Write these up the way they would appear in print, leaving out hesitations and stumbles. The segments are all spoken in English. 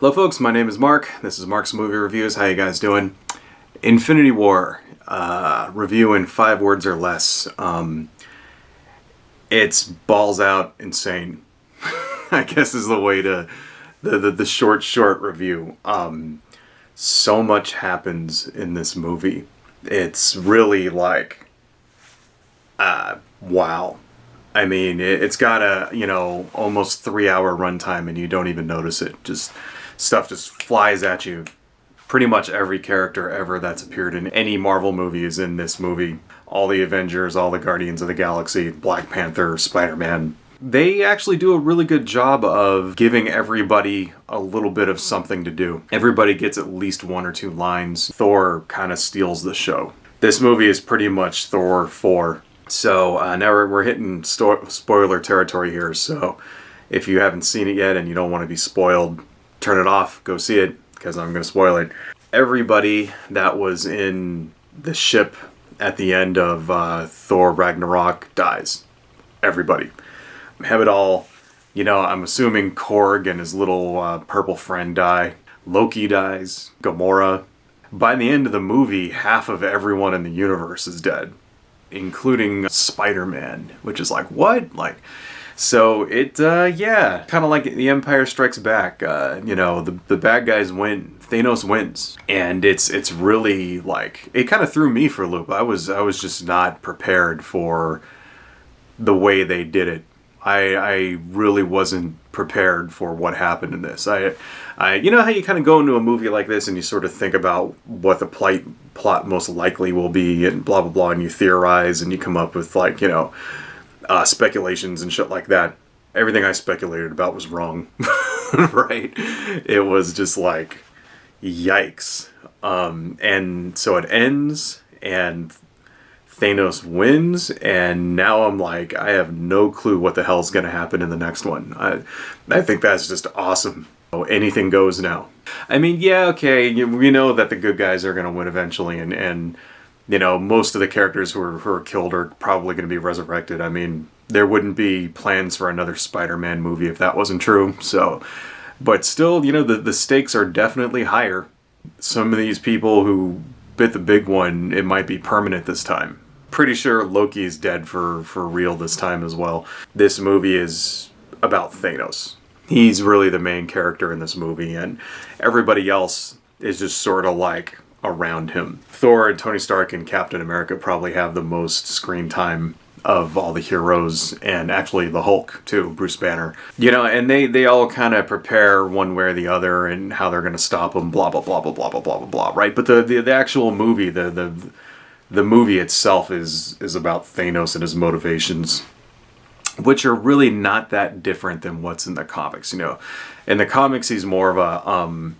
Hello folks, my name is Mark. This is Mark's Movie Reviews. How you guys doing? Infinity War, review in 5 words or less. It's balls out insane. I guess is the way to, the short review. So much happens in this movie. It's really like, wow. I mean, it's got a, almost 3-hour runtime and you don't even notice it. Just stuff just flies at you. Pretty much every character ever that's appeared in any Marvel movie is in this movie. All the Avengers, all the Guardians of the Galaxy, Black Panther, Spider-Man. They actually do a really good job of giving everybody a little bit of something to do. Everybody gets at least 1 or 2 lines. Thor kind of steals the show. This movie is pretty much Thor 4. So now we're hitting spoiler territory here, so if you haven't seen it yet and you don't want to be spoiled, turn it off, go see it, because I'm going to spoil it. Everybody that was in the ship at the end of Thor Ragnarok dies. Everybody. Have it all. I'm assuming Korg and his little purple friend die. Loki dies. Gamora. By the end of the movie, half of everyone in the universe is dead, including Spider-Man, which is like, what? So it, kind of like The Empire Strikes Back. The bad guys win. Thanos wins, and it's really like, it kind of threw me for a loop. I was just not prepared for the way they did it. I really wasn't prepared for what happened in this. You know how you kind of go into a movie like this and you sort of think about what the plot most likely will be and blah blah blah, and you theorize and you come up with speculations and shit like that. Everything I speculated about was wrong. Right? It was just like, yikes. And so it ends and Thanos wins, and now I'm like, I have no clue what the hell's going to happen in the next one. I think that's just awesome. Anything goes now. I mean, yeah, okay, we know that the good guys are going to win eventually, and most of the characters who are killed are probably going to be resurrected. I mean, there wouldn't be plans for another Spider-Man movie if that wasn't true. So, but still, the stakes are definitely higher. Some of these people who bit the big one, it might be permanent this time. Pretty sure Loki's dead for real this time as well. This movie is about Thanos. He's really the main character in this movie, and everybody else is just sort of like around him. Thor and Tony Stark and Captain America probably have the most screen time of all the heroes, and actually the Hulk too, Bruce Banner. And they all kind of prepare one way or the other and how they're going to stop him, blah blah blah blah blah blah blah blah blah, right? But the actual movie, the movie itself is about Thanos and his motivations, which are really not that different than what's in the comics. In the comics, he's more of a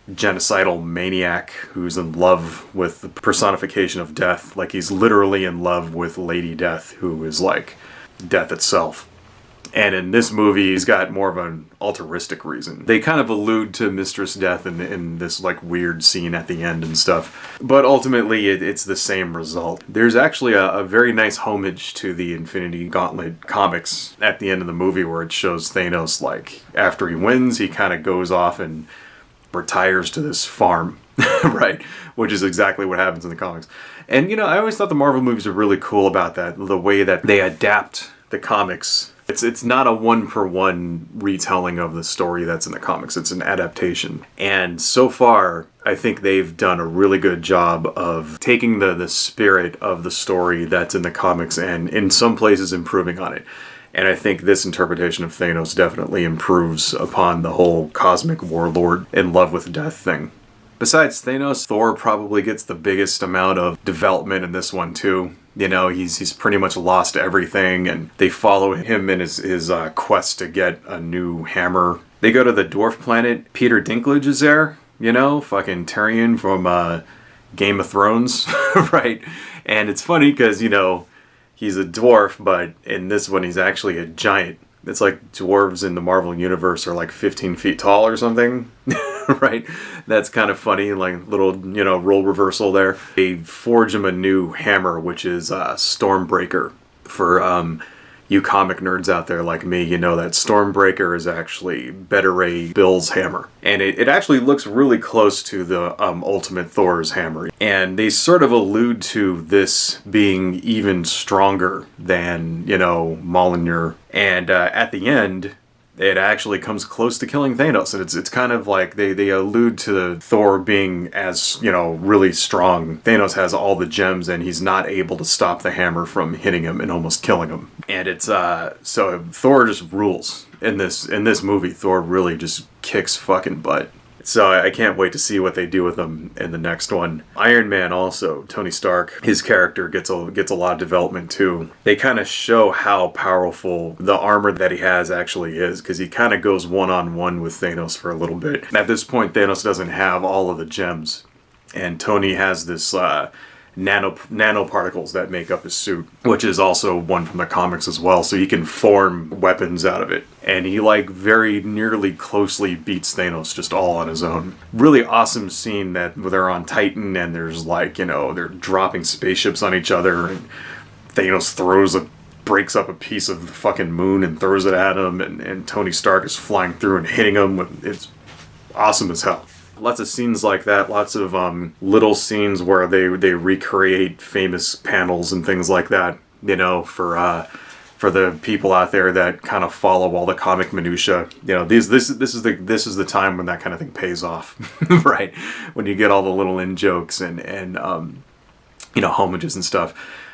genocidal maniac who's in love with the personification of death. Like, he's literally in love with Lady Death, who is like death itself. And in this movie, he's got more of an altruistic reason. They kind of allude to Mistress Death in this like weird scene at the end and stuff. But ultimately, it's the same result. There's actually a very nice homage to the Infinity Gauntlet comics at the end of the movie, where it shows Thanos, like, after he wins, he kind of goes off and retires to this farm, right? Which is exactly what happens in the comics. And, I always thought the Marvel movies were really cool about that, the way that they adapt the comics. It's not a one-for-one retelling of the story that's in the comics. It's an adaptation. And so far, I think they've done a really good job of taking the spirit of the story that's in the comics and in some places improving on it. And I think this interpretation of Thanos definitely improves upon the whole cosmic warlord in love with death thing. Besides Thanos, Thor probably gets the biggest amount of development in this one too. He's pretty much lost everything, and they follow him in his quest to get a new hammer. They go to the dwarf planet. Peter Dinklage is there, fucking Tyrion from Game of Thrones, right? And it's funny because, he's a dwarf, but in this one he's actually a giant. It's like dwarves in the Marvel Universe are like 15 feet tall or something, right? That's kind of funny, like little, role reversal there. They forge him a new hammer, which is Stormbreaker, for you comic nerds out there like me, you know that Stormbreaker is actually Beta Ray Bill's hammer. And it actually looks really close to the Ultimate Thor's hammer. And they sort of allude to this being even stronger than, you know, Mjolnir. And at the end, it actually comes close to killing Thanos. And it's kind of like they allude to Thor being as, you know, really strong. Thanos has all the gems and he's not able to stop the hammer from hitting him and almost killing him. And it's so Thor just rules in this movie. Thor really just kicks fucking butt. So I can't wait to see what they do with him in the next one. Iron Man also, Tony Stark, his character gets a lot of development too. They kind of show how powerful the armor that he has actually is, because he kind of goes one-on-one with Thanos for a little bit. At this point, Thanos doesn't have all of the gems, and Tony has this nanoparticles that make up his suit, which is also one from the comics as well, so he can form weapons out of it. And he like very nearly closely beats Thanos just all on his own. Really awesome scene that they're on Titan and there's like, you know, they're dropping spaceships on each other and Thanos breaks up a piece of the fucking moon and throws it at him, and Tony Stark is flying through and hitting him it's awesome as hell. Lots of scenes like that, lots of little scenes where they recreate famous panels and things like that, you know, for the people out there that kind of follow all the comic minutia. You know, this is the time when that kind of thing pays off, right? When you get all the little in jokes and you know, homages and stuff.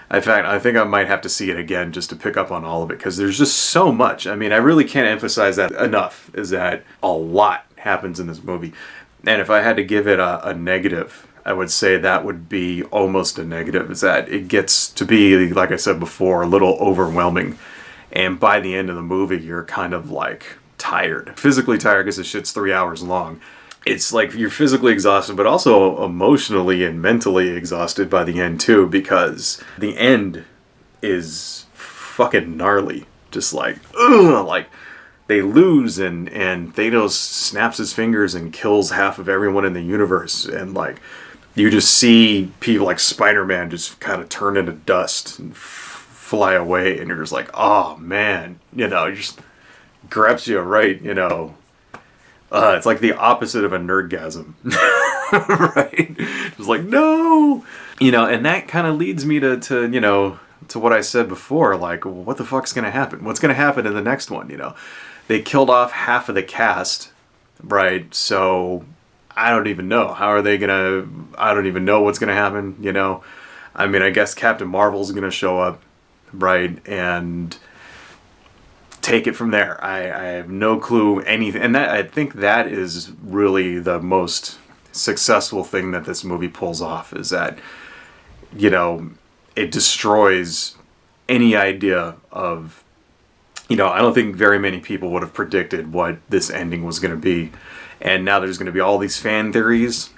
In fact, I think I might have to see it again just to pick up on all of it, because there's just so much. I mean, I really can't emphasize that enough, is that a lot happens in this movie. And if I had to give it a negative, I would say that would be almost a negative, is that it gets to be, like I said before, a little overwhelming. And by the end of the movie, you're kind of like tired. Physically tired because the shit's 3 hours long. It's like you're physically exhausted, but also emotionally and mentally exhausted by the end too, because the end is fucking gnarly. Just like, ugh, like... They lose and Thanos snaps his fingers and kills half of everyone in the universe, and like you just see people like Spider-Man just kind of turn into dust and fly away, and you're just like, oh man, you know, it just grabs you right, you know. It's like the opposite of a nerdgasm, right? It's like, no, you know, and that kind of leads me to you know, to what I said before, like, what the fuck's gonna happen? What's gonna happen in the next one, you know? They killed off half of the cast, right? So I don't even know. How are they gonna... I don't even know what's gonna happen, you know? I mean, I guess Captain Marvel's gonna show up, right? And take it from there. I have no clue anything. And that, I think that is really the most successful thing that this movie pulls off, is that, you know, it destroys any idea of... You know, I don't think very many people would have predicted what this ending was going to be. And now there's going to be all these fan theories,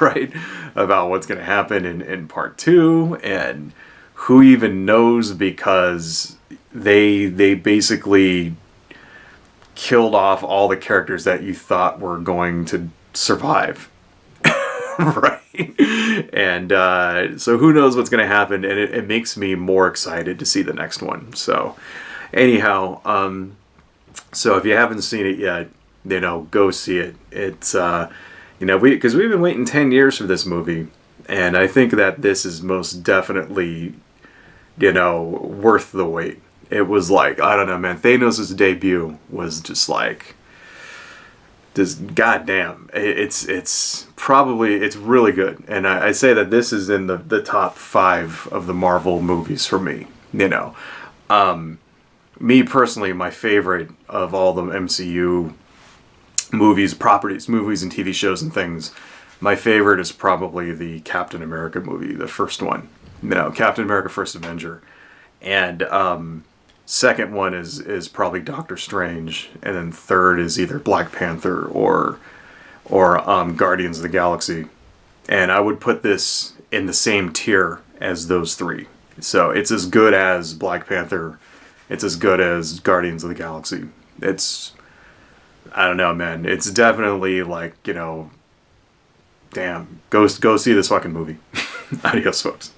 right, about what's going to happen in part 2. And who even knows, because they basically killed off all the characters that you thought were going to survive. Right? And so who knows what's going to happen. And it makes me more excited to see the next one. So... Anyhow, so if you haven't seen it yet, you know, go see it. It's, you know, because we've been waiting 10 years for this movie, and I think that this is most definitely, you know, worth the wait. It was like, I don't know, man, Thanos' debut was just like, just goddamn. It's probably, it's really good. And I say that this is in the top 5 of the Marvel movies for me, you know. Me personally, my favorite of all the MCU movies, properties, movies and TV shows and things, my favorite is probably the Captain America movie, the first one. You know, Captain America First Avenger. And second one is probably Doctor Strange. And then third is either Black Panther or Guardians of the Galaxy. And I would put this in the same tier as those 3. So it's as good as Black Panther. It's as good as Guardians of the Galaxy. It's, I don't know, man. It's definitely like, you know, damn, go see this fucking movie. Adios, folks.